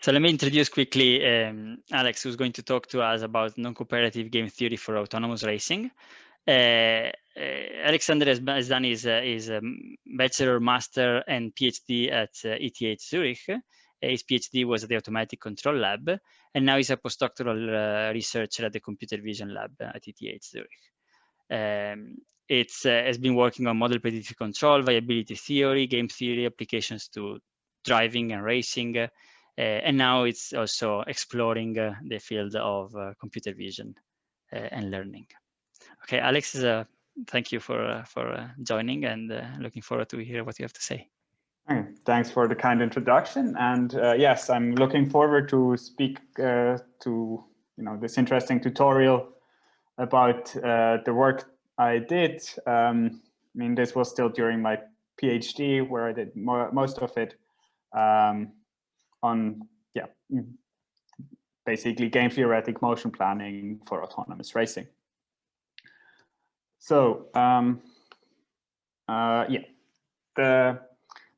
So let me introduce quickly Alex, who's going to talk to us about non-cooperative game theory for autonomous racing. Alexander has done his bachelor, master, and PhD at ETH Zurich. His PhD was at the Automatic Control Lab, and now he's a postdoctoral researcher at the Computer Vision Lab at ETH Zurich. It has been working on model predictive control, viability theory, game theory applications to driving and racing, and now it's also exploring the field of computer vision and learning. Okay, Alex, thank you for joining, and looking forward to hear what you have to say. Thanks for the kind introduction, and yes, I'm looking forward to speak to this interesting tutorial about the work I did. I mean, this was still during my PhD, where I did most of it on basically game theoretic motion planning for autonomous racing. So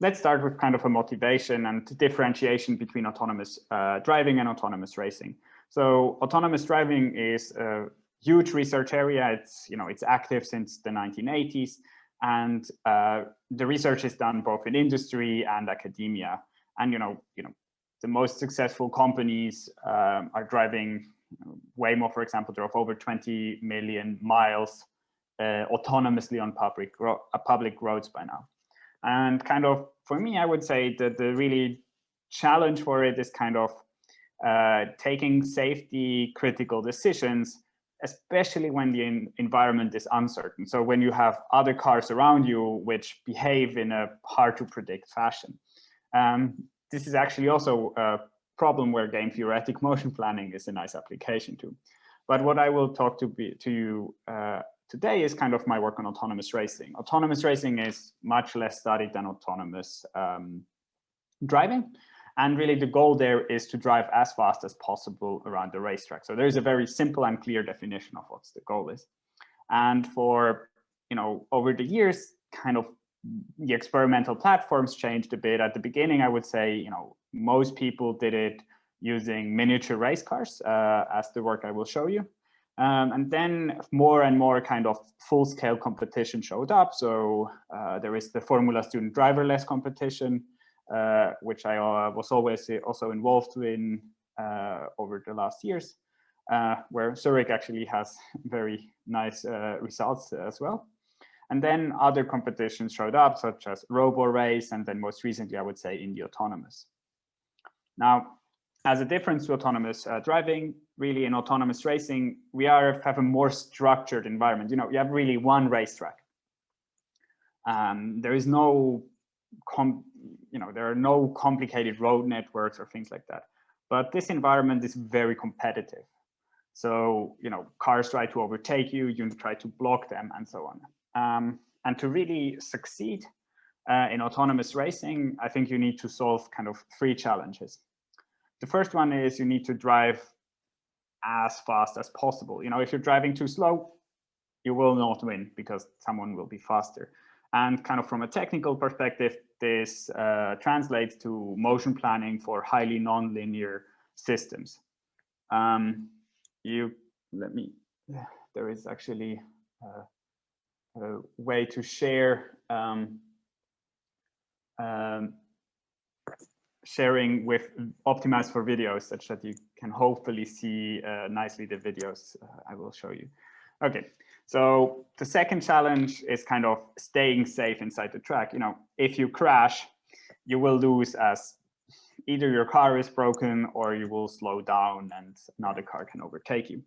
let's start with kind of a motivation and differentiation between autonomous driving and autonomous racing. So autonomous driving is a huge research area. It's active since the 1980s, and the research is done both in industry and academia. And the most successful companies are driving Waymo, for example, drove over 20 million miles autonomously on public roads by now. And kind of, for me, I would say that the really challenge for it is kind of taking safety critical decisions, especially when the environment is uncertain. So when you have other cars around you which behave in a hard to predict fashion. This is actually also a problem where game theoretic motion planning is a nice application to. But what I will talk to you today is kind of my work on autonomous racing. Autonomous racing is much less studied than autonomous driving. And really the goal there is to drive as fast as possible around the racetrack. So there is a very simple and clear definition of what the goal is. And for, over the years, kind of the experimental platforms changed a bit. At the beginning, I would say, most people did it using miniature race cars, as the work I will show you. And then more and more kind of full-scale competition showed up. So there is the Formula Student driverless competition, which I was always also involved in over the last years, where Zurich actually has very nice results as well. And then other competitions showed up, such as Robo Race, and then most recently, I would say, in the autonomous. Now, as a difference to autonomous driving, really in autonomous racing, we have a more structured environment. You have really one racetrack. There is no, there are no complicated road networks or things like that. But this environment is very competitive. So, cars try to overtake you, you try to block them, and so on. And to really succeed in autonomous racing, I think you need to solve kind of 3 challenges. The first one is you need to drive as fast as possible. If you're driving too slow, you will not win because someone will be faster. And kind of from a technical perspective, this translates to motion planning for highly nonlinear systems. There is actually a way to share sharing with optimized for videos, such that you can hopefully see nicely the videos I will show you. Okay, so the second challenge is kind of staying safe inside the track. If you crash, you will lose, as either your car is broken or you will slow down and another car can overtake you.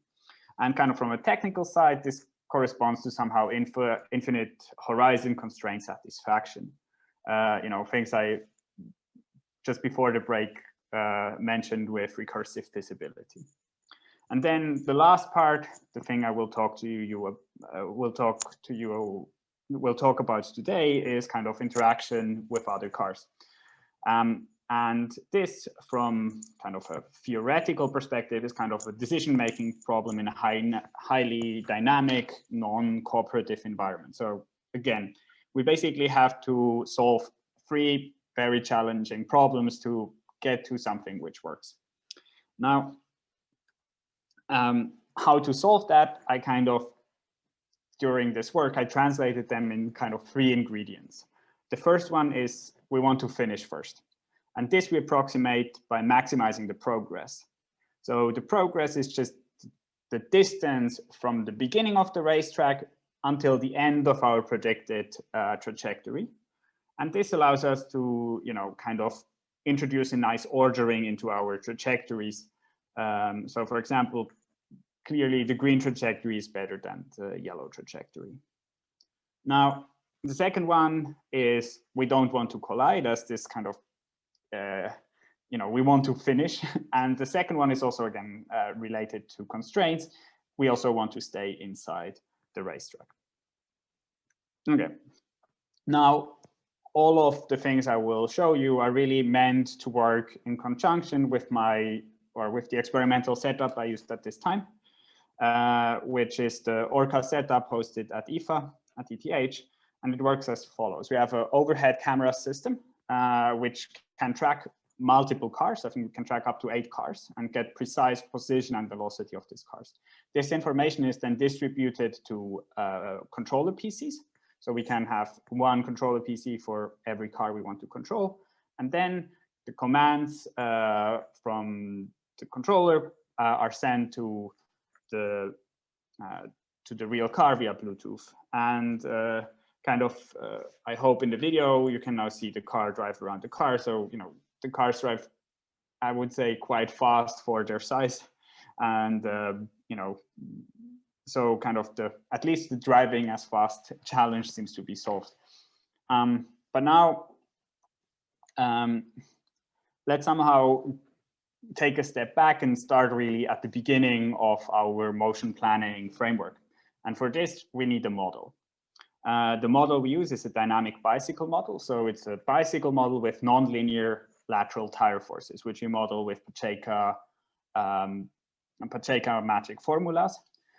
And kind of from a technical side, this corresponds to somehow infinite horizon constraint satisfaction. Things I just before the break mentioned with recursive visibility. And then the last part, the thing I will talk about today, is kind of interaction with other cars. And this, from kind of a theoretical perspective, is kind of a decision-making problem in a highly dynamic, non-cooperative environment. So again, we basically have to solve 3 very challenging problems to get to something which works. Now, how to solve that? I kind of, during this work, I translated them in kind of 3 ingredients. The first one is we want to finish first. And this we approximate by maximizing the progress. So the progress is just the distance from the beginning of the racetrack until the end of our predicted trajectory. And this allows us to, kind of introduce a nice ordering into our trajectories. So for example, clearly the green trajectory is better than the yellow trajectory. Now, the second one is we don't want to collide, as this kind of, we want to finish. And the second one is also, again, related to constraints. We also want to stay inside the racetrack. Okay. Now, all of the things I will show you are really meant to work in conjunction with with the experimental setup I used at this time, which is the Orca setup hosted at IFA, at ETH. And it works as follows. We have an overhead camera system, which can track multiple cars. I think we can track up to 8 cars and get precise position and velocity of these cars. This information is then distributed to controller PCs. So we can have one controller PC for every car we want to control. And then the commands from the controller are sent to the real car via Bluetooth. And I hope in the video you can now see the car drive around the car. So, the cars drive, I would say, quite fast for their size. And, so kind of at least the driving as fast challenge seems to be solved. But now let's somehow take a step back and start really at the beginning of our motion planning framework. And for this, we need a model. The model we use is a dynamic bicycle model. So it's a bicycle model with nonlinear lateral tire forces, which we model with Pacheco magic formulas.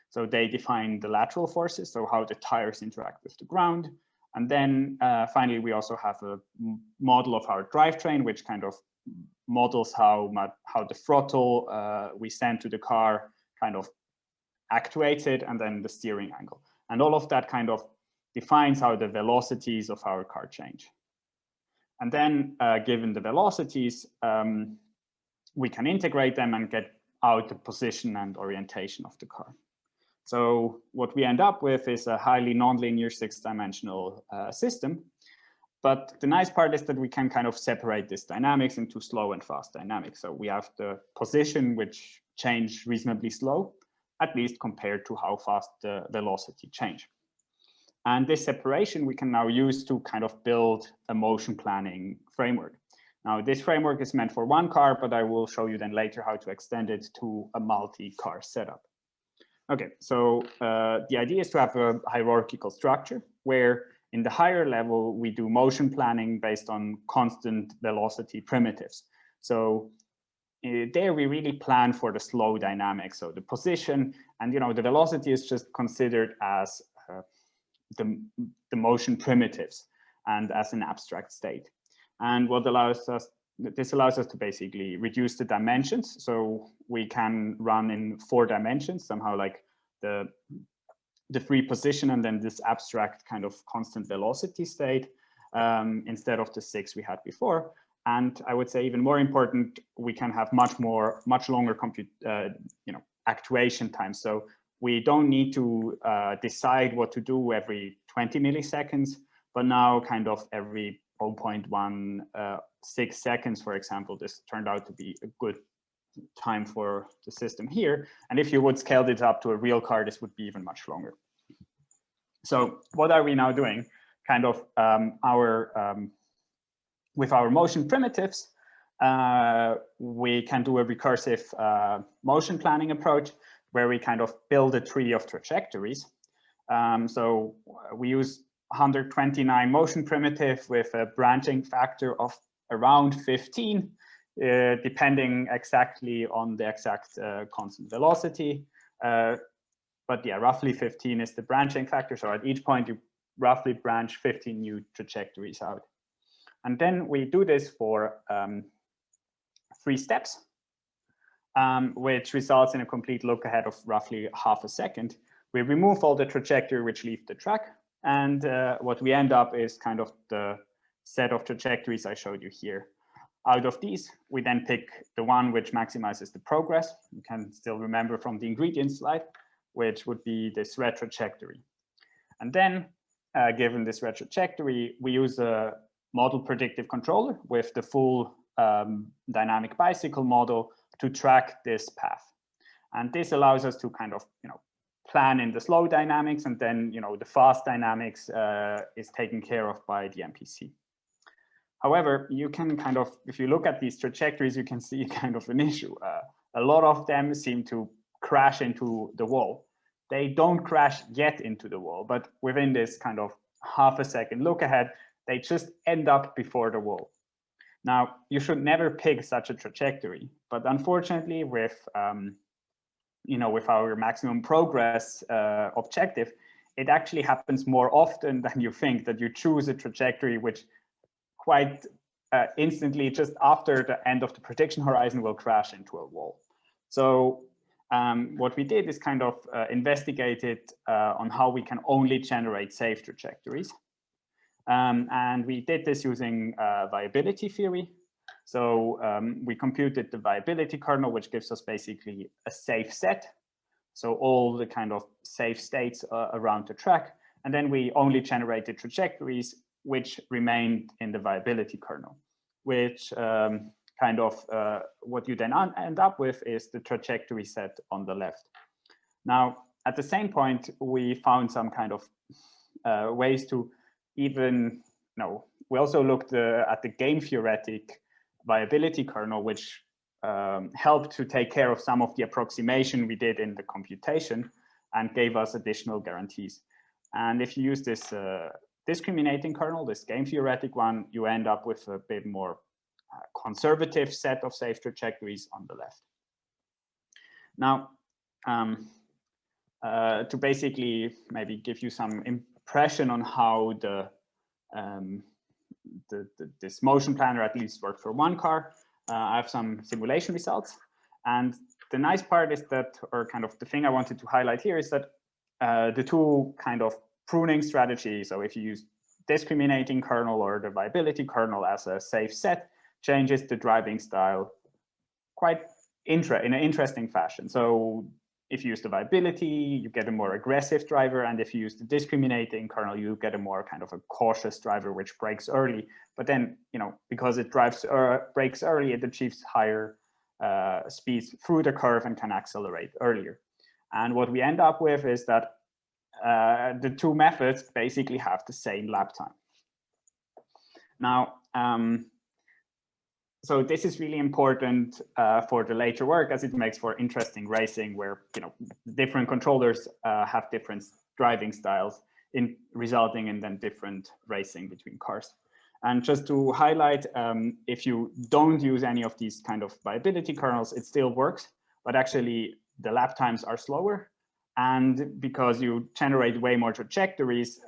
So they define the lateral forces, so how the tires interact with the ground. And then finally, we also have a model of our drivetrain, which kind of models how the throttle we send to the car kind of actuates it, and then the steering angle. And all of that kind of defines how the velocities of our car change. And then given the velocities, we can integrate them and get out the position and orientation of the car. So what we end up with is a highly nonlinear 6-dimensional system. But the nice part is that we can kind of separate this dynamics into slow and fast dynamics. So we have the position which change reasonably slow, at least compared to how fast the velocity change. And this separation we can now use to kind of build a motion planning framework. Now, this framework is meant for one car, but I will show you then later how to extend it to a multi-car setup. Okay, so the idea is to have a hierarchical structure where in the higher level, we do motion planning based on constant velocity primitives. So there we really plan for the slow dynamics, so the position, and the velocity is just considered as the motion primitives and as an abstract state. And what this allows us to basically reduce the dimensions. So we can run in 4 dimensions, somehow like the free position and then this abstract kind of constant velocity state instead of the 6 we had before. And I would say even more important, we can have much longer actuation time. So we don't need to decide what to do every 20 milliseconds, but now kind of every 0.16 seconds, for example. This turned out to be a good time for the system here. And if you would scale this up to a real car, this would be even much longer. So what are we now doing? Kind of with our motion primitives, we can do a recursive motion planning approach where we kind of build a tree of trajectories. So we use 129 motion primitive with a branching factor of around 15, depending exactly on the exact constant velocity. But yeah, roughly 15 is the branching factor. So at each point, you roughly branch 15 new trajectories out. And then we do this for 3 steps, which results in a complete look ahead of roughly half a second. We remove all the trajectory which leave the track, and what we end up is kind of the set of trajectories I showed you here. Out of these, we then pick the one which maximizes the progress. You can still remember from the ingredients slide, which would be this red trajectory. And then, given this red trajectory, we use a model predictive controller with the full dynamic bicycle model to track this path. And this allows us to kind of, plan in the slow dynamics, and then, the fast dynamics is taken care of by the MPC. However, you can kind of, if you look at these trajectories, you can see kind of an issue. A lot of them seem to crash into the wall. They don't crash yet into the wall, but within this kind of half a second look ahead, they just end up before the wall. Now, you should never pick such a trajectory, but unfortunately, with with our maximum progress objective, it actually happens more often than you think that you choose a trajectory which quite instantly, just after the end of the prediction horizon, will crash into a wall. So what we did is kind of investigated on how we can only generate safe trajectories. And we did this using viability theory. So we computed the viability kernel, which gives us basically a safe set. So all the kind of safe states around the track. And then we only generated trajectories which remained in the viability kernel, which kind of what you then end up with is the trajectory set on the left. Now, at the same point, we found some kind of ways to even, we also looked at the game theoretic viability kernel, which helped to take care of some of the approximation we did in the computation and gave us additional guarantees. And if you use this discriminating kernel, this game theoretic one, you end up with a bit more conservative set of safe trajectories on the left. Now, to basically maybe give you some impression on how this motion planner at least works for one car, I have some simulation results. And the nice part is that, or kind of the thing I wanted to highlight here is that the two kind of pruning strategies, so if you use discriminating kernel or the viability kernel as a safe set, changes the driving style quite in an interesting fashion. So if you use the viability, you get a more aggressive driver, and if you use the discriminating kernel, you get a more kind of a cautious driver which brakes early. But then, because it brakes early, it achieves higher speeds through the curve and can accelerate earlier. And what we end up with is that the two methods basically have the same lap time. Now, so this is really important for the later work, as it makes for interesting racing where different controllers have different driving styles, resulting in then different racing between cars. And just to highlight, if you don't use any of these kind of viability kernels, it still works, but actually the lap times are slower. And because you generate way more trajectories,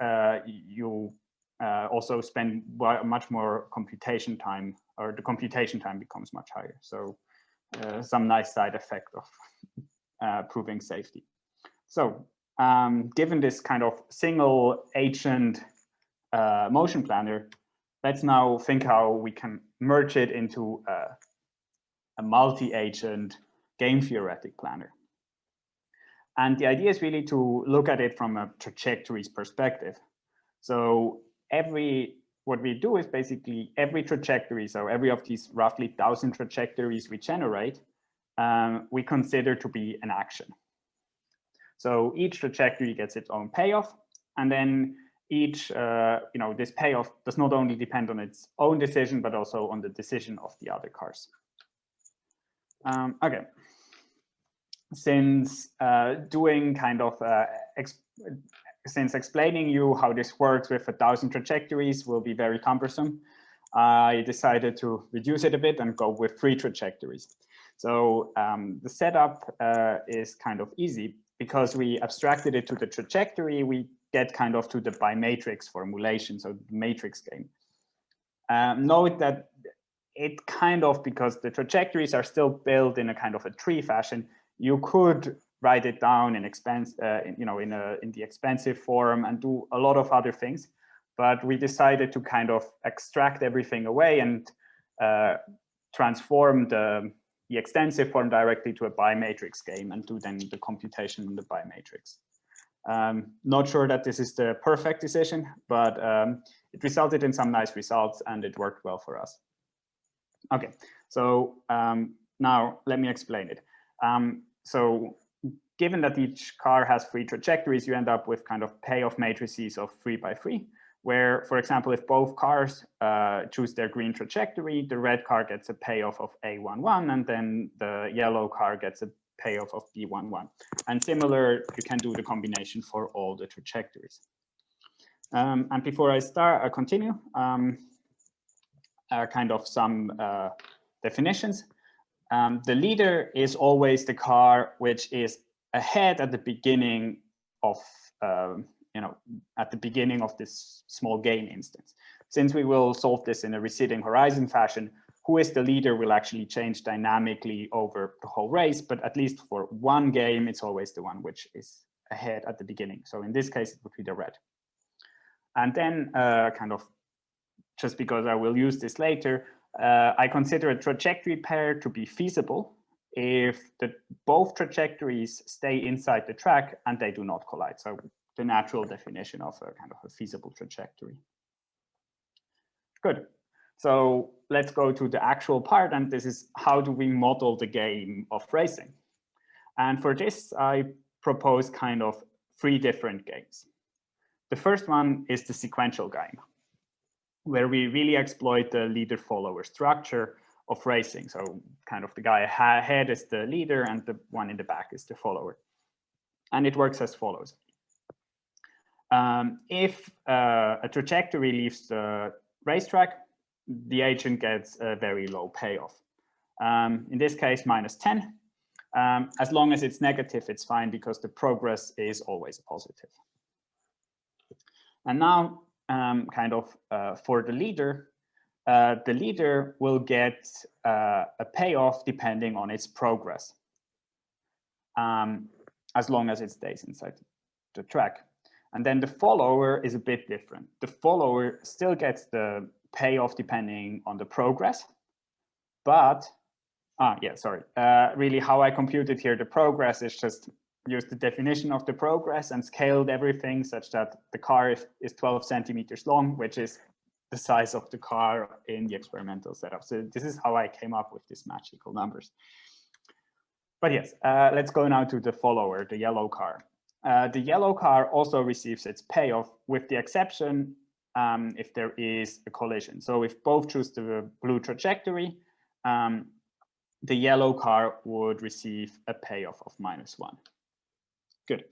you also spend much more computation time, or the computation time becomes much higher. So some nice side effect of proving safety. So given this kind of single agent motion planner, let's now think how we can merge it into a multi-agent game theoretic planner. And the idea is really to look at it from a trajectories perspective. So what we do is basically every trajectory, so every of these roughly 1,000 trajectories we generate, we consider to be an action. So each trajectory gets its own payoff, and then each, this payoff does not only depend on its own decision, but also on the decision of the other cars. Okay. Since since explaining you how this works with 1,000 trajectories will be very cumbersome, I decided to reduce it a bit and go with 3 trajectories. So the setup is kind of easy because we abstracted it to the trajectory. We get kind of to the bimatrix formulation, so the matrix game. Note that it kind of, because the trajectories are still built in a kind of a tree fashion, you could write it down in in the expensive form and do a lot of other things. But we decided to kind of extract everything away and transform the extensive form directly to a bimatrix game and do then the computation in the bimatrix. Not sure that this is the perfect decision, but it resulted in some nice results and it worked well for us. Okay, so now let me explain it. So given that each car has 3 trajectories, you end up with kind of payoff matrices of 3 by 3, where, for example, if both cars choose their green trajectory, the red car gets a payoff of A11, and then the yellow car gets a payoff of B11. And similar, you can do the combination for all the trajectories. And before I continue, kind of some definitions. The leader is always the car which is ahead at the beginning of at the beginning of this small game instance. Since we will solve this in a receding horizon fashion, who is the leader will actually change dynamically over the whole race, but at least for one game, it's always the one which is ahead at the beginning. So in this case, it would be the red. And then kind of, just because I will use this later, I consider a trajectory pair to be feasible if both trajectories stay inside the track and they do not collide. So the natural definition of a kind of a feasible trajectory. Good. So let's go to the actual part, and this is how do we model the game of racing. And for this, I propose kind of 3 different games. The first one is the sequential game, where we really exploit the leader-follower structure of racing. So kind of the guy ahead is the leader and the one in the back is the follower. And it works as follows. If a trajectory leaves the racetrack, the agent gets a very low payoff. In this case, -10. As long as it's negative, it's fine because the progress is always positive. And now, kind of for the leader will get a payoff depending on its progress, as long as it stays inside the track. And then the follower is a bit different. The follower still gets the payoff depending on the progress, but really how I computed here the progress is just use the definition of the progress and scaled everything such that the car is 12 centimeters long, which is the size of the car in the experimental setup. So this is how I came up with these magical numbers. But yes, let's go now to the follower, the yellow car. The yellow car also receives its payoff, with the exception if there is a collision. So if both choose the blue trajectory, the yellow car would receive a payoff of -1. Good.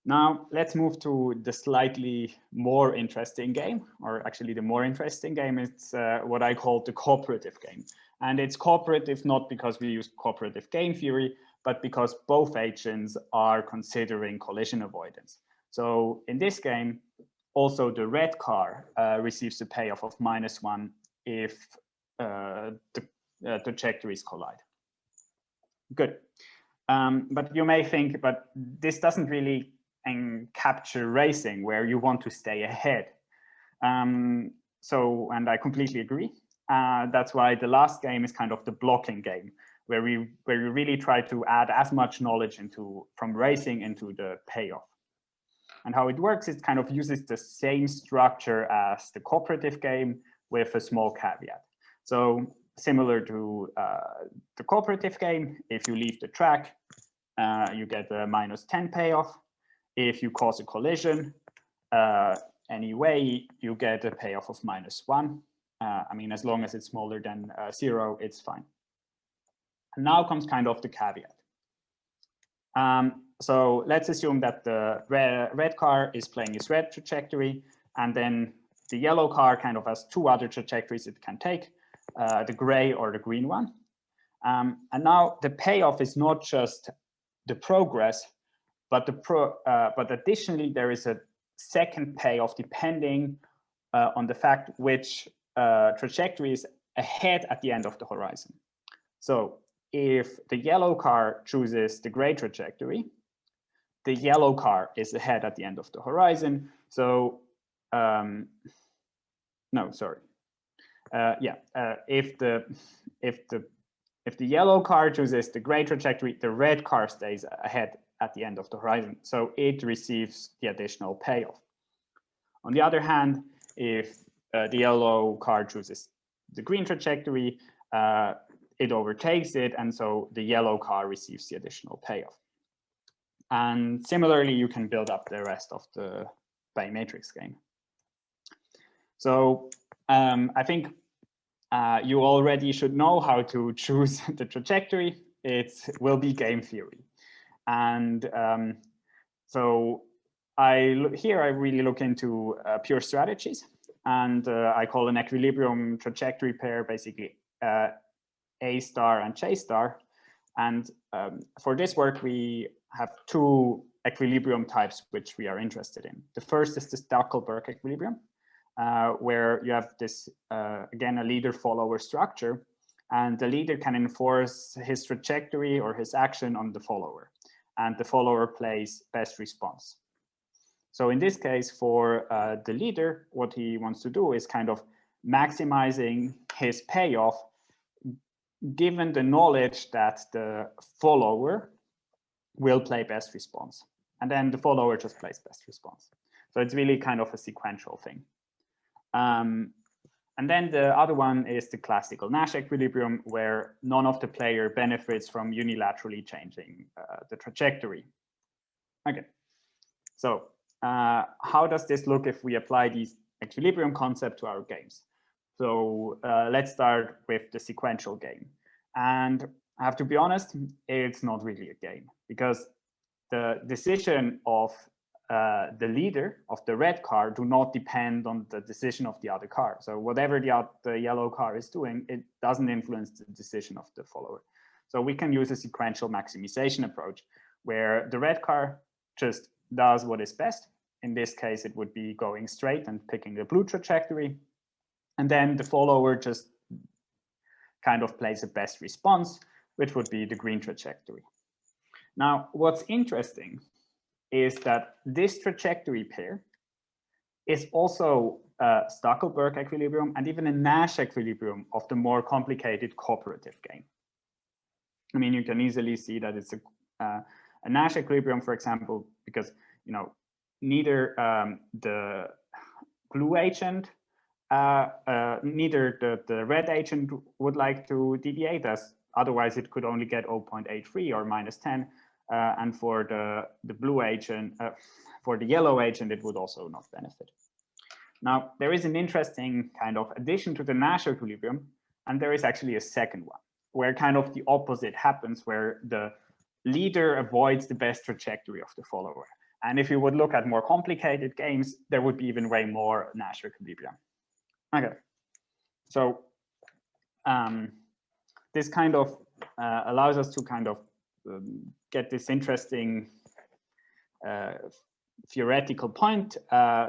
Now let's move to the slightly more interesting game, or actually the more interesting game is what I call the cooperative game. And it's cooperative not because we use cooperative game theory, but because both agents are considering collision avoidance. So in this game, also the red car receives a payoff of -1 if the trajectories collide. Good. But you may think, but this doesn't really capture racing where you want to stay ahead. And I completely agree. That's why the last game is kind of the blocking game, where we really try to add as much knowledge from racing into the payoff. And how it works, it kind of uses the same structure as the cooperative game with a small caveat. So similar to the cooperative game, if you leave the track, you get a -10 payoff. If you cause a collision, anyway, you get a payoff of -1. I mean, as long as it's smaller than 0, it's fine. And now comes kind of the caveat. So let's assume that the red car is playing its red trajectory, and then the yellow car kind of has 2 other trajectories it can take, the gray or the green one. And now the payoff is not just the progress, but but additionally there is a second payoff depending on the fact which trajectory is ahead at the end of the horizon. So if the yellow car chooses the gray trajectory, the yellow car is ahead at the end of the horizon. So no, sorry. If the yellow car chooses the gray trajectory, the red car stays ahead at the end of the horizon. So it receives the additional payoff. On the other hand, if the yellow car chooses the green trajectory, it overtakes it, and so the yellow car receives the additional payoff. And similarly, you can build up the rest of the Bayes matrix game. So I think you already should know how to choose the trajectory. It will be game theory. And so here I really look into pure strategies. And I call an equilibrium trajectory pair basically A star and J star. And for this work, we have two equilibrium types which we are interested in. The first is the Stackelberg equilibrium, where you have this, again, a leader-follower structure, and the leader can enforce his trajectory or his action on the follower, and the follower plays best response. So in this case, for the leader, what he wants to do is kind of maximizing his payoff given the knowledge that the follower will play best response. And then the follower just plays best response. So it's really kind of a sequential thing. And then the other one is the classical Nash equilibrium, where none of the player benefits from unilaterally changing the trajectory. Okay, so how does this look if we apply these equilibrium concept to our games? So let's start with the sequential game. And I have to be honest, it's not really a game, because the decision of the leader of the red car do not depend on the decision of the other car. So whatever the yellow car is doing, it doesn't influence the decision of the follower. So we can use a sequential maximization approach, where the red car just does what is best. In this case, it would be going straight and picking the blue trajectory. And then the follower just kind of plays a best response, which would be the green trajectory. Now, what's interesting is that this trajectory pair is also a Stackelberg equilibrium and even a Nash equilibrium of the more complicated cooperative game. I mean, you can easily see that it's a Nash equilibrium, for example, because neither the blue agent, neither the red agent would like to deviate, as otherwise it could only get 0.83 or -10. And for the blue agent, for the yellow agent, it would also not benefit. Now, there is an interesting kind of addition to the Nash equilibrium, and there is actually a second one, where kind of the opposite happens, where the leader avoids the best trajectory of the follower. And if you would look at more complicated games, there would be even way more Nash equilibrium. Okay, so this kind of allows us to kind of get this interesting theoretical point.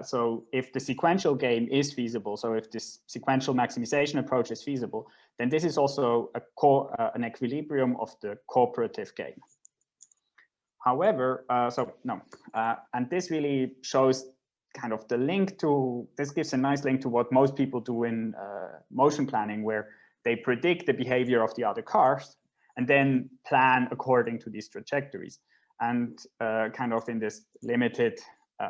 So if the sequential game is feasible, so if this sequential maximization approach is feasible, then this is also an equilibrium of the cooperative game. However, and this really shows kind of the link to, this gives a nice link to what most people do in motion planning, where they predict the behavior of the other cars and then plan according to these trajectories. And kind of in this limited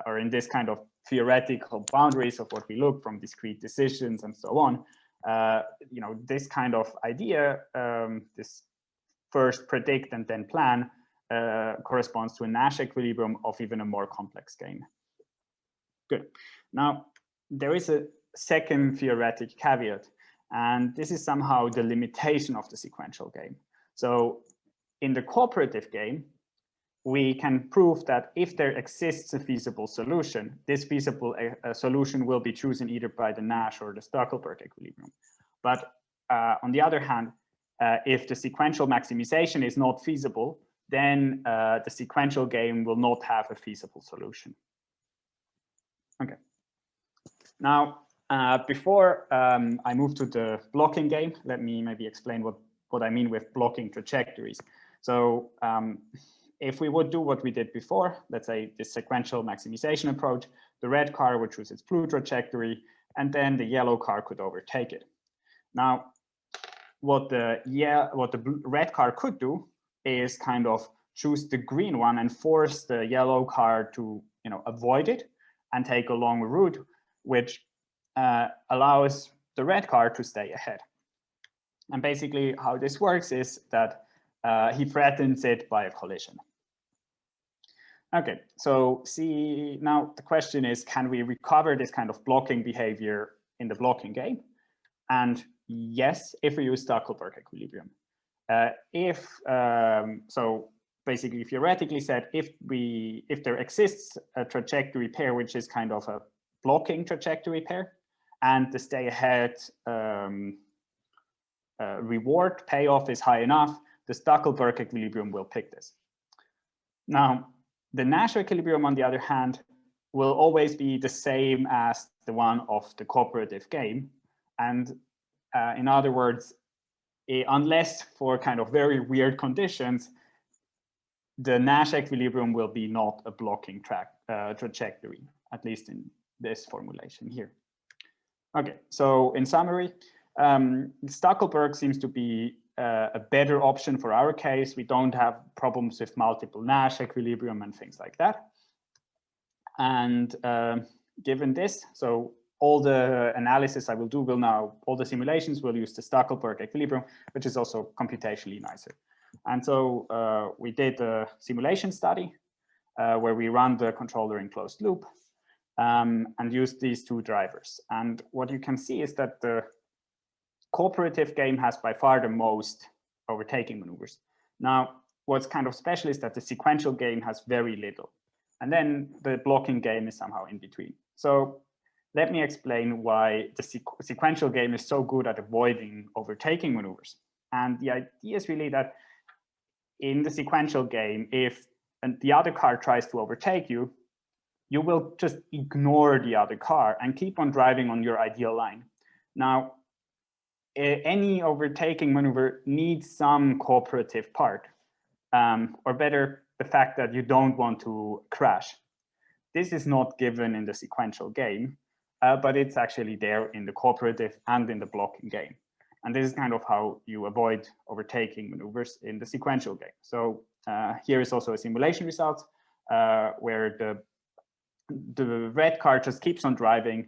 or in this kind of theoretical boundaries of what we look from discrete decisions and so on, this kind of idea, this first predict and then plan, corresponds to a Nash equilibrium of even a more complex game. Good. Now, there is a second theoretic caveat, and this is somehow the limitation of the sequential game. So in the cooperative game, we can prove that if there exists a feasible solution, this feasible solution will be chosen either by the Nash or the Stackelberg equilibrium. But on the other hand, if the sequential maximization is not feasible, then the sequential game will not have a feasible solution. Okay. Now, Before I move to the blocking game, let me maybe explain what I mean with blocking trajectories. So if we would do what we did before, let's say the sequential maximization approach, the red car would choose its blue trajectory, and then the yellow car could overtake it. Now, what the red car could do is kind of choose the green one and force the yellow car to avoid it and take a longer route, which allows the red car to stay ahead. And basically how this works is that he threatens it by a collision. Okay, so see, now the question is, can we recover this kind of blocking behavior in the blocking game? And yes, if we use Stackelberg equilibrium. So basically theoretically said, if there exists a trajectory pair which is kind of a blocking trajectory pair, and the stay ahead reward payoff is high enough, the Stackelberg equilibrium will pick this. Now, the Nash equilibrium, on the other hand, will always be the same as the one of the cooperative game. And in other words, unless for kind of very weird conditions, the Nash equilibrium will be not a blocking trajectory, at least in this formulation here. Okay, so in summary, Stackelberg seems to be a better option for our case. We don't have problems with multiple Nash equilibrium and things like that. And given this, so all the analysis I will do all the simulations will use the Stackelberg equilibrium, which is also computationally nicer. And so we did a simulation study where we run the controller in closed loop and used these two drivers. And what you can see is that the cooperative game has by far the most overtaking maneuvers. Now, what's kind of special is that the sequential game has very little. And then the blocking game is somehow in between. So let me explain why the sequential game is so good at avoiding overtaking maneuvers. And the idea is really that in the sequential game, if the other car tries to overtake you, you will just ignore the other car and keep on driving on your ideal line. Now, any overtaking maneuver needs some cooperative part, or better, the fact that you don't want to crash. This is not given in the sequential game, but it's actually there in the cooperative and in the blocking game. And this is kind of how you avoid overtaking maneuvers in the sequential game. So here is also a simulation result where the red car just keeps on driving,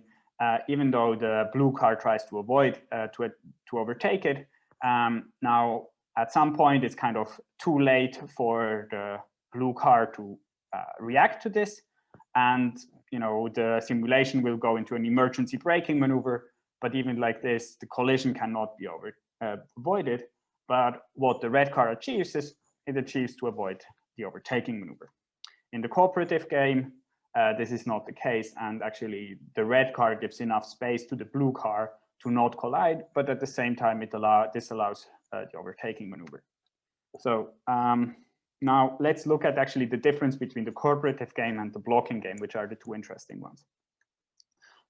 even though the blue car tries to avoid to overtake it. Now, at some point, it's kind of too late for the blue car to react to this, and the simulation will go into an emergency braking maneuver. But even like this, the collision cannot be avoided. But what the red car achieves is it achieves to avoid the overtaking maneuver. In the cooperative game, this is not the case, and actually the red car gives enough space to the blue car to not collide, but at the same time this allows the overtaking maneuver. So now let's look at actually the difference between the cooperative game and the blocking game, which are the two interesting ones.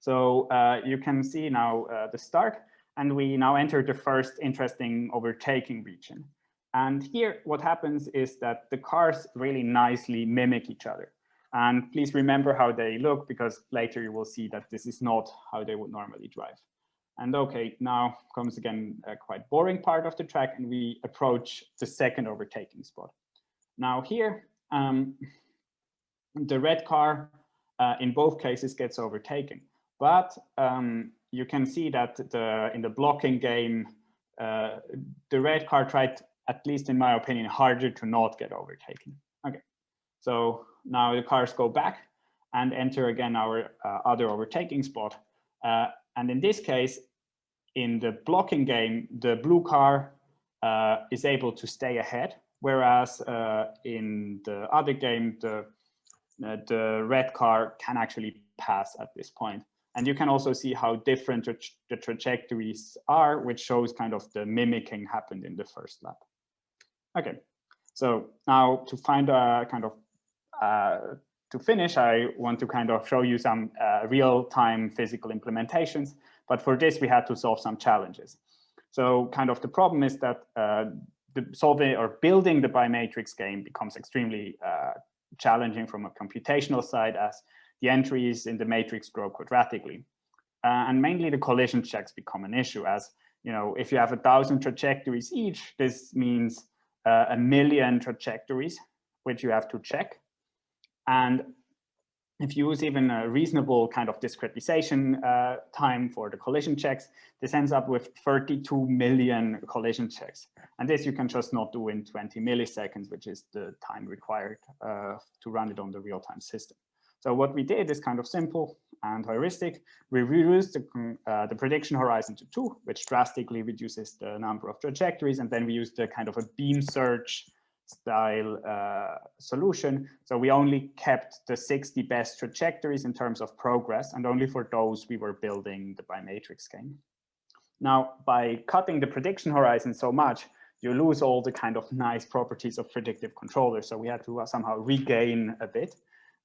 So you can see now the start, and we now enter the first interesting overtaking region. And here what happens is that the cars really nicely mimic each other. And please remember how they look, because later you will see that this is not how they would normally drive. And okay, now comes again a quite boring part of the track, and we approach the second overtaking spot. Now here, the red car in both cases gets overtaken. But you can see that in the blocking game, the red car tried, at least in my opinion, harder to not get overtaken. Okay, so now the cars go back and enter again our other overtaking spot. And in this case, in the blocking game, the blue car is able to stay ahead, whereas in the other game, the red car can actually pass at this point. And you can also see how different the trajectories are, which shows kind of the mimicking happened in the first lap. Okay, so now to find a kind of to finish, I want to kind of show you some real-time physical implementations. But for this, we had to solve some challenges. So kind of the problem is that solving or building the bimatrix game becomes extremely challenging from a computational side, as the entries in the matrix grow quadratically. And mainly the collision checks become an issue, as if you have 1,000 trajectories each, this means 1,000,000 trajectories, which you have to check. And if you use even a reasonable kind of discretization time for the collision checks, this ends up with 32 million collision checks. And this you can just not do in 20 milliseconds, which is the time required to run it on the real-time system. So what we did is kind of simple and heuristic. We reduced the prediction horizon to 2, which drastically reduces the number of trajectories. And then we used a kind of a beam search style solution. So we only kept the 60 best trajectories in terms of progress, and only for those we were building the bimatrix game. Now, by cutting the prediction horizon so much, you lose all the kind of nice properties of predictive controllers. So we had to somehow regain a bit.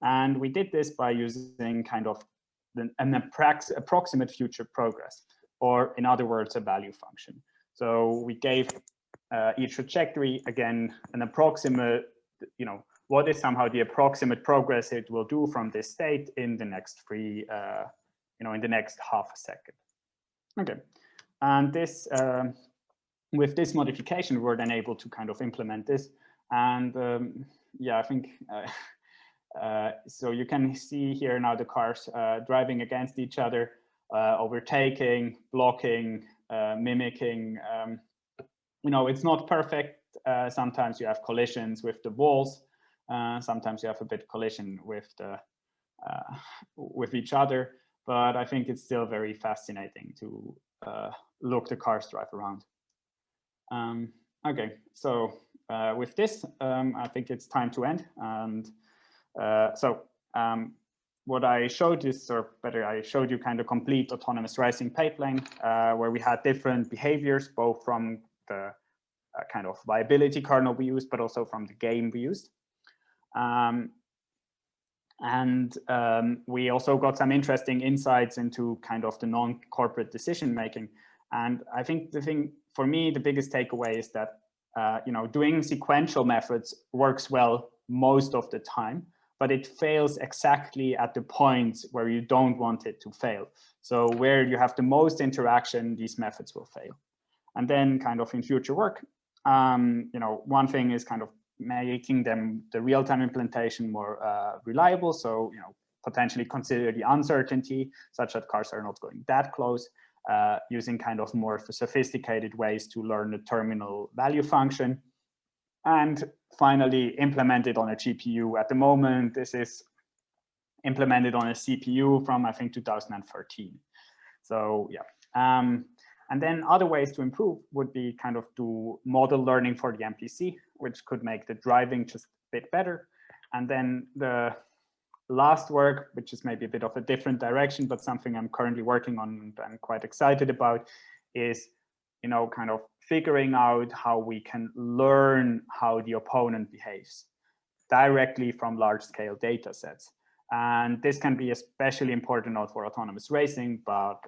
And we did this by using kind of an approximate future progress, or in other words, a value function. So we gave each trajectory, again, an approximate, what is somehow the approximate progress it will do from this state in the next in the next half a second. Okay, and this, with this modification, we're then able to kind of implement this. And yeah, I think, so you can see here now the cars driving against each other, overtaking, blocking, mimicking. It's not perfect. Sometimes you have collisions with the walls. Sometimes you have a bit collision with the with each other. But I think it's still very fascinating to look the cars drive around. Okay, so with this, I think it's time to end. And what I showed is, or better, I showed you kind of complete autonomous racing pipeline, where we had different behaviors, both from the kind of viability kernel we used, but also from the game we used. We also got some interesting insights into kind of the non-corporate decision making. And I think the thing for me, the biggest takeaway is that doing sequential methods works well most of the time, but it fails exactly at the point where you don't want it to fail. So where you have the most interaction, these methods will fail. And then kind of in future work, one thing is kind of making the real-time implementation more reliable. So, potentially consider the uncertainty such that cars are not going that close, using kind of more sophisticated ways to learn the terminal value function. And finally, implement it on a GPU. At the moment, this is implemented on a CPU from, I think, 2013. So yeah. And then other ways to improve would be kind of do model learning for the MPC, which could make the driving just a bit better. And then the last work, which is maybe a bit of a different direction, but something I'm currently working on and I'm quite excited about, is kind of figuring out how we can learn how the opponent behaves directly from large-scale data sets. And this can be especially important not for autonomous racing, but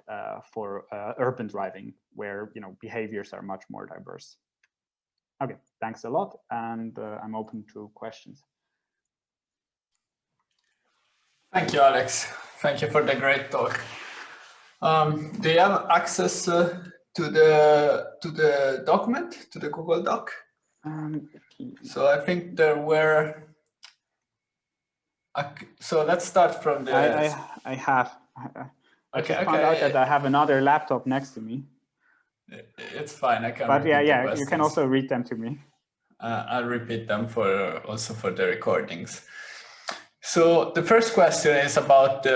for urban driving, where behaviors are much more diverse. Okay, thanks a lot, and I'm open to questions. Thank you, Alex. Thank you for the great talk. Do you have access to the document, to the Google Doc? So I think there were. So let's start from the. I have. I just found out that I have another laptop next to me. It's fine. I can. But yeah, you can also read them to me. I'll repeat them also for the recordings. So the first question is about,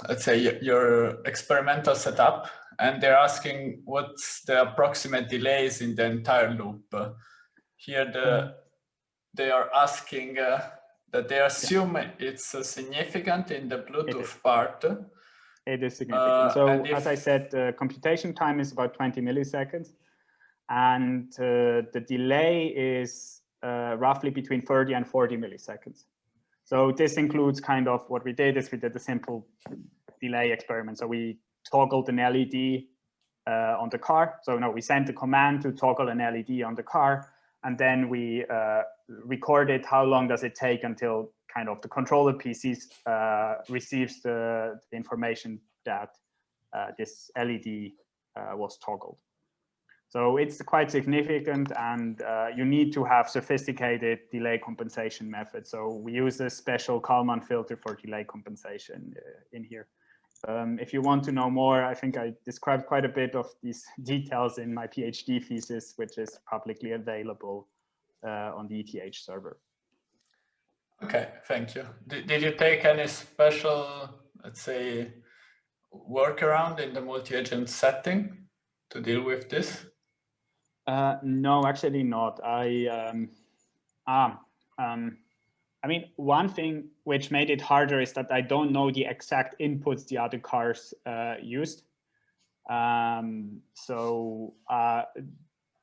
let's say, your experimental setup, and they're asking what's the approximate delays in the entire loop. Here, they are asking that they assume it's significant in the Bluetooth part. It is significant. So as I said, the computation time is about 20 milliseconds, and the delay is roughly between 30 and 40 milliseconds. So this includes kind of what we did is we did a simple delay experiment. So we toggled an LED on the car. So no, we sent a command to toggle an LED on the car, and then we recorded how long does it take until kind of the controller PCs receives the information that this LED was toggled. So it's quite significant, and you need to have sophisticated delay compensation methods. So we use a special Kalman filter for delay compensation in here. If you want to know more, I think I described quite a bit of these details in my PhD thesis, which is publicly available on the ETH server. Okay, thank you. Did you take any special, let's say, workaround in the multi-agent setting to deal with this? No, actually not. I mean, one thing which made it harder is that I don't know the exact inputs the other cars used.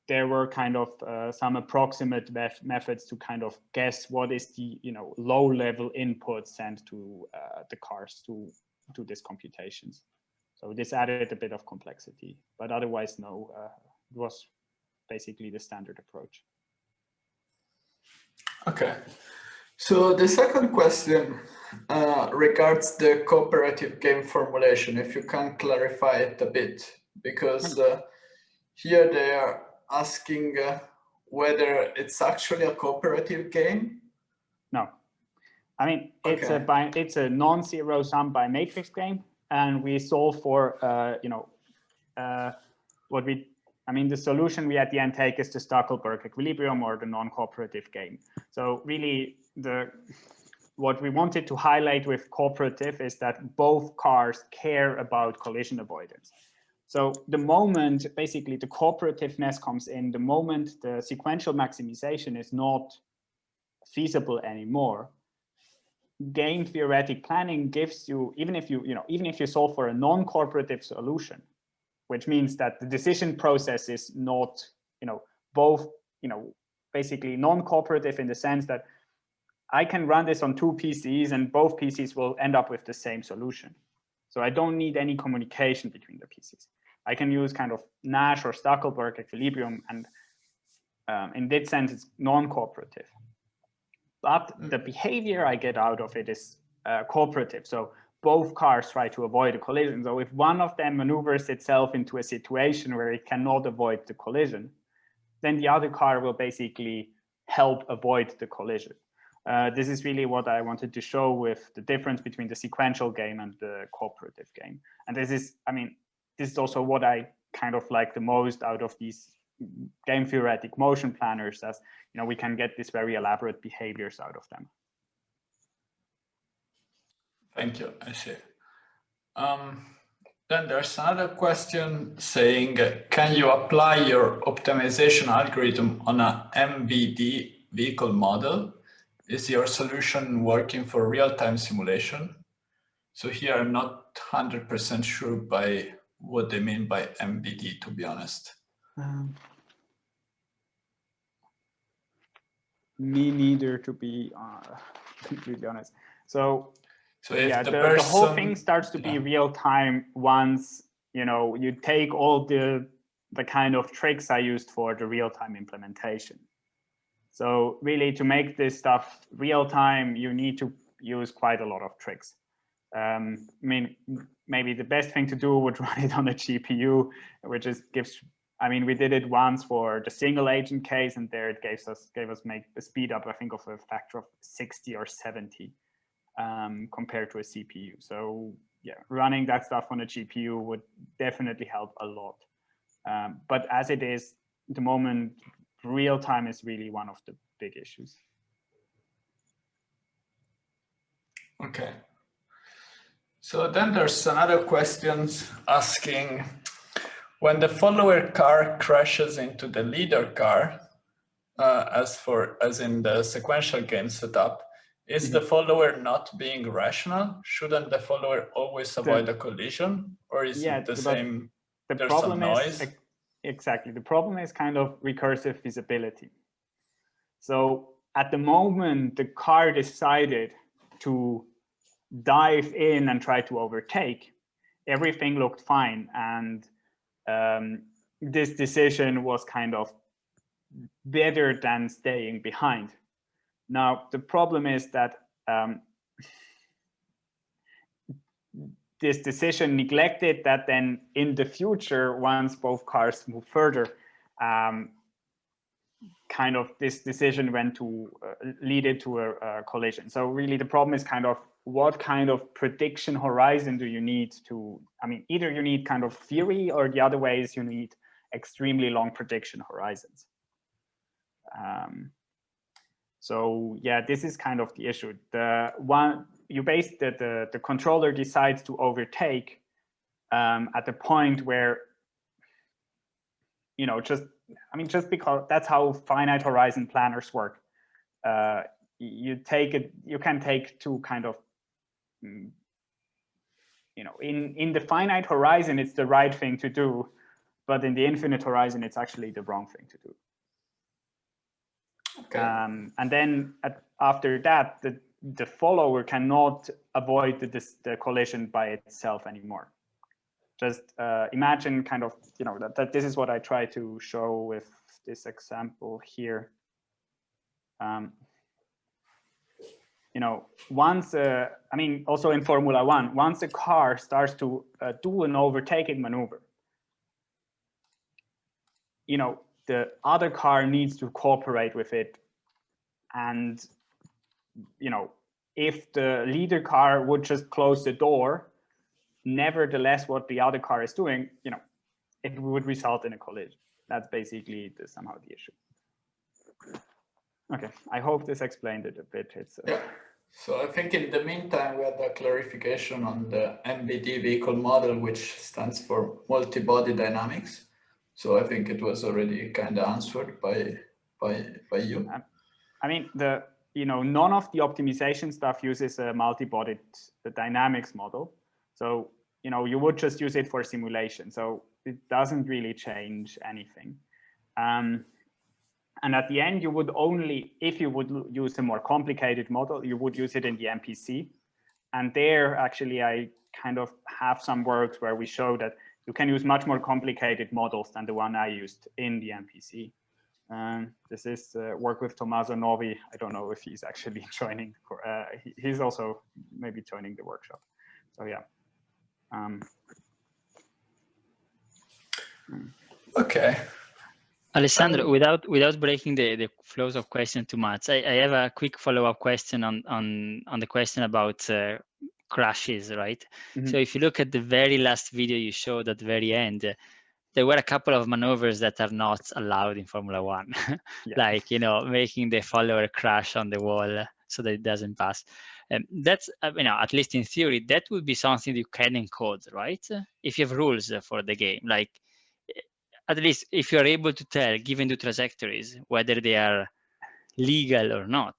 There were kind of some approximate methods to kind of guess what is the low-level input sent to the cars to do these computations. So this added a bit of complexity, but otherwise, no, it was basically the standard approach. Okay. So the second question regards the cooperative game formulation, if you can clarify it a bit, because here they are asking whether it's actually a cooperative game. No, I mean, it's a non-zero sum by matrix game, and we solve for, the solution we at the end take is the Stackelberg equilibrium or the non-cooperative game. So really, what we wanted to highlight with cooperative is that both cars care about collision avoidance. So the moment basically the cooperativeness comes in, the moment the sequential maximization is not feasible anymore, game theoretic planning gives you, even if you solve for a non-cooperative solution, which means that the decision process is not, basically non-cooperative in the sense that I can run this on two PCs and both PCs will end up with the same solution. So I don't need any communication between the PCs. I can use kind of Nash or Stackelberg equilibrium, and in that sense, it's non-cooperative. But the behavior I get out of it is cooperative. So both cars try to avoid a collision. So if one of them maneuvers itself into a situation where it cannot avoid the collision, then the other car will basically help avoid the collision. This is really what I wanted to show with the difference between the sequential game and the cooperative game. And this is also what I kind of like the most out of these game theoretic motion planners, as we can get these very elaborate behaviors out of them. Thank you. I see. Then there's another question saying, can you apply your optimization algorithm on a MBD vehicle model? Is your solution working for real-time simulation? So here I'm not 100% sure by what they mean by MBD, to be honest. Me neither, to be completely honest. So if yeah, the whole thing starts to be real time once you take all the kind of tricks I used for the real time implementation. So really, to make this stuff real time, you need to use quite a lot of tricks. I mean, maybe the best thing to do would run it on a GPU, which we did it once for the single agent case, and there it gave us a speed up, I think, of a factor of 60 or 70 compared to a CPU. So yeah, running that stuff on a GPU would definitely help a lot. But as it is, at the moment, real time is really one of the big issues. Okay. So then there's another question asking, when the follower car crashes into the leader car, as in the sequential game setup, is the follower not being rational? Shouldn't the follower always avoid a collision, or is it the same? There's some noise. Exactly. The problem is kind of recursive feasibility. So at the moment the car decided to dive in and try to overtake, everything looked fine. And this decision was kind of better than staying behind. Now, the problem is that this decision neglected that then in the future, once both cars move further, kind of this decision went to lead it to a collision. So really the problem is kind of what kind of prediction horizon do you need to, I mean, either you need kind of theory, or the other way is you need extremely long prediction horizons. So yeah, this is kind of the issue. The one you base the controller decides to overtake at the point where, you know, just because that's how finite horizon planners work. You can take two kind of, you know, in the finite horizon, it's the right thing to do, but in the infinite horizon, it's actually the wrong thing to do. Okay. And then after that, the follower cannot avoid the collision by itself anymore. Just imagine kind of, you know, that this is what I try to show with this example here. You know, once, I mean, also in Formula One, once a car starts to do an overtaking maneuver, you know, the other car needs to cooperate with it. And, you know, if the leader car would just close the door, nevertheless, what the other car is doing, you know, it would result in a collision. That's basically somehow the issue. Okay, I hope this explained it a bit. It's yeah. So I think in the meantime, we had a clarification on the MBD vehicle model, which stands for multi-body dynamics. So I think it was already kind of answered by you. I mean, you know, none of the optimization stuff uses a multi-body dynamics model. So, you know, you would just use it for simulation. So it doesn't really change anything. And at the end, you would only, if you would use a more complicated model, you would use it in the MPC. And there, actually, I kind of have some works where we show that you can use much more complicated models than the one I used in the MPC. This is work with Tommaso Novi. I don't know if he's actually joining. He's also maybe joining the workshop. So yeah. Okay. Alessandro, without breaking the flows of questions too much, I have a quick follow-up question on the question about crashes, right? Mm-hmm. So if you look at the very last video you showed at the very end, there were a couple of maneuvers that are not allowed in Formula One, yeah. Like, you know, making the follower crash on the wall so that it doesn't pass. That's, you know, at least in theory, that would be something you can encode, right? If you have rules for the game, like, at least if you're able to tell, given the trajectories, whether they are legal or not,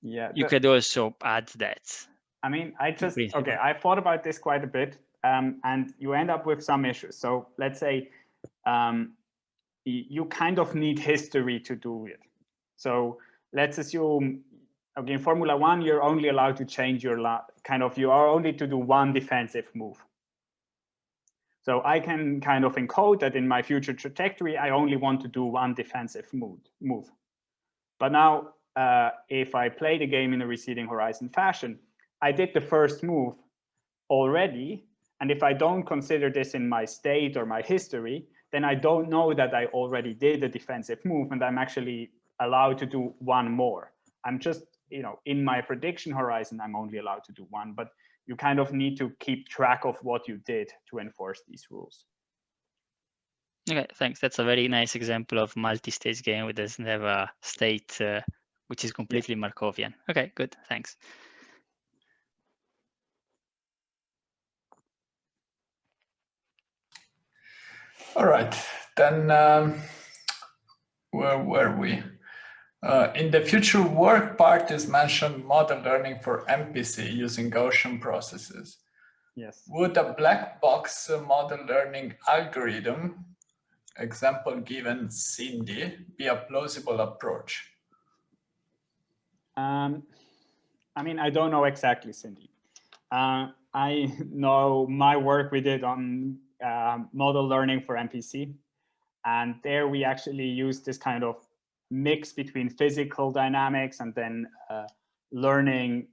yeah, you could also add that. I mean, I thought about this quite a bit, and you end up with some issues. So let's say you kind of need history to do it. So let's assume, okay, in Formula One, you're only allowed to change your you are only to do one defensive move. So I can kind of encode that in my future trajectory, I only want to do one defensive move. But now, if I play the game in a receding horizon fashion, I did the first move already. And if I don't consider this in my state or my history, then I don't know that I already did a defensive move, and I'm actually allowed to do one more. I'm just, you know, in my prediction horizon, I'm only allowed to do one, but you kind of need to keep track of what you did to enforce these rules. Okay, thanks. That's a very nice example of multi-stage game which doesn't have a state which is completely Markovian. Okay, good, thanks. All right, then where were we? In the future work part is mentioned model learning for MPC using Gaussian processes. Yes. Would a black box model learning algorithm, example given Cindy, be a plausible approach? I I mean, I don't know exactly, Cindy. I know my work we did on model learning for MPC. And there we actually use this kind of mix between physical dynamics and then learning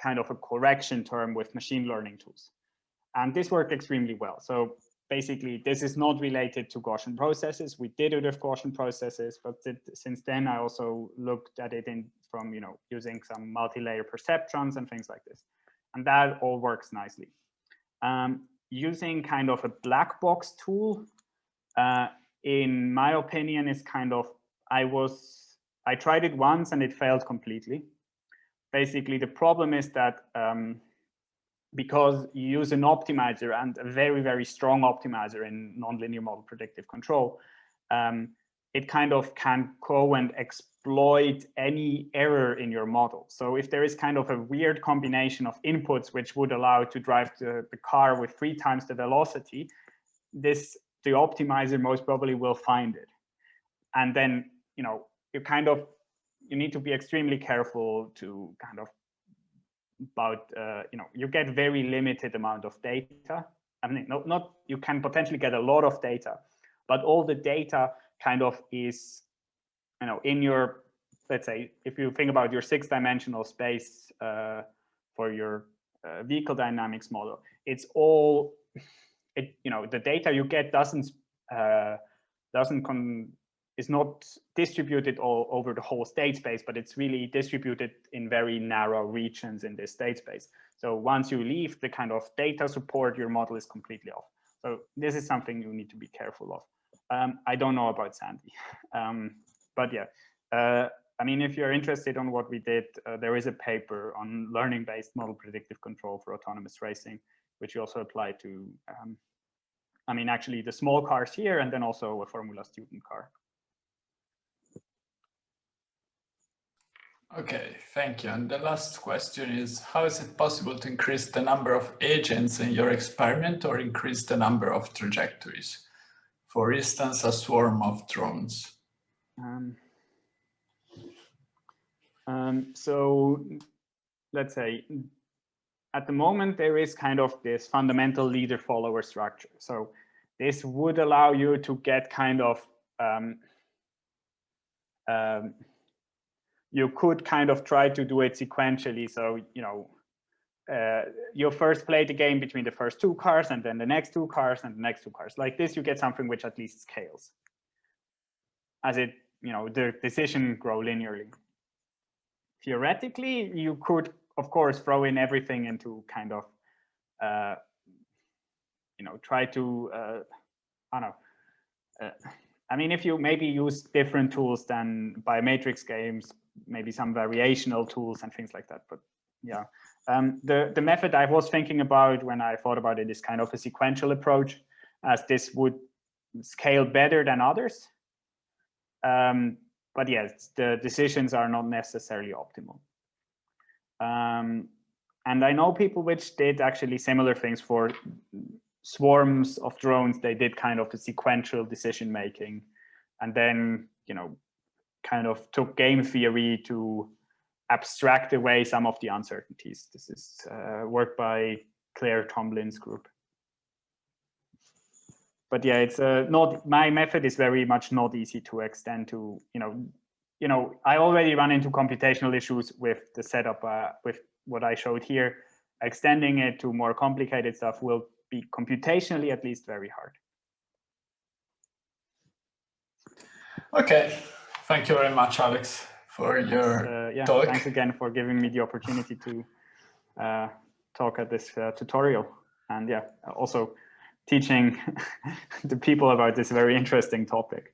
kind of a correction term with machine learning tools. And this worked extremely well. So basically, this is not related to Gaussian processes. We did it with Gaussian processes, but since then I also looked at it from using some multi-layer perceptrons and things like this. And that all works nicely. Using kind of a black box tool, in my opinion, is kind of, I tried it once and it failed completely. Basically, the problem is that because you use an optimizer and a very, very strong optimizer in nonlinear model predictive control, it kind of can go and exploit any error in your model. So if there is kind of a weird combination of inputs which would allow it to drive the car with 3 times the velocity, the optimizer most probably will find it. And then, you need to be extremely careful to kind of about, you get very limited amount of data. I mean, you can potentially get a lot of data, but all the data kind of is, in your, let's say, if you think about your 6-dimensional space for your vehicle dynamics model, it's all, the data you get is not distributed all over the whole state space, but it's really distributed in very narrow regions in this state space. So once you leave the kind of data support, your model is completely off. So this is something you need to be careful of. I don't know about Sandy, but yeah. I mean, if you're interested on what we did, there is a paper on learning-based model predictive control for autonomous racing, which you also apply to, I mean, actually the small cars here, and then also a Formula Student car. Okay, thank you. And the last question is, how is it possible to increase the number of agents in your experiment or increase the number of trajectories? For instance, a swarm of drones. So let's say at the moment, there is kind of this fundamental leader-follower structure. So this would allow you to get kind of, you could kind of try to do it sequentially. So, you first play the game between the first 2 cars and then the next 2 cars and the next 2 cars. Like this, you get something which at least scales as it, the decision grow linearly. Theoretically, you could, of course, throw in everything into kind of, try to, I don't know. I mean, if you maybe use different tools than biomatrix games, maybe some variational tools and things like that. But yeah, the method I was thinking about when I thought about it is kind of a sequential approach, as this would scale better than others. But yes, the decisions are not necessarily optimal. And I know people which did actually similar things for swarms of drones. They did kind of a sequential decision making, and then, kind of took game theory to abstract away some of the uncertainties. This is work by Claire Tomlin's group. But yeah, it's not, my method is very much not easy to extend to, I already run into computational issues with the setup, with what I showed here. Extending it to more complicated stuff will be computationally at least very hard. Okay, thank you very much, Alex, for your talk. Thanks again for giving me the opportunity to talk at this tutorial, and also teaching the people about this very interesting topic.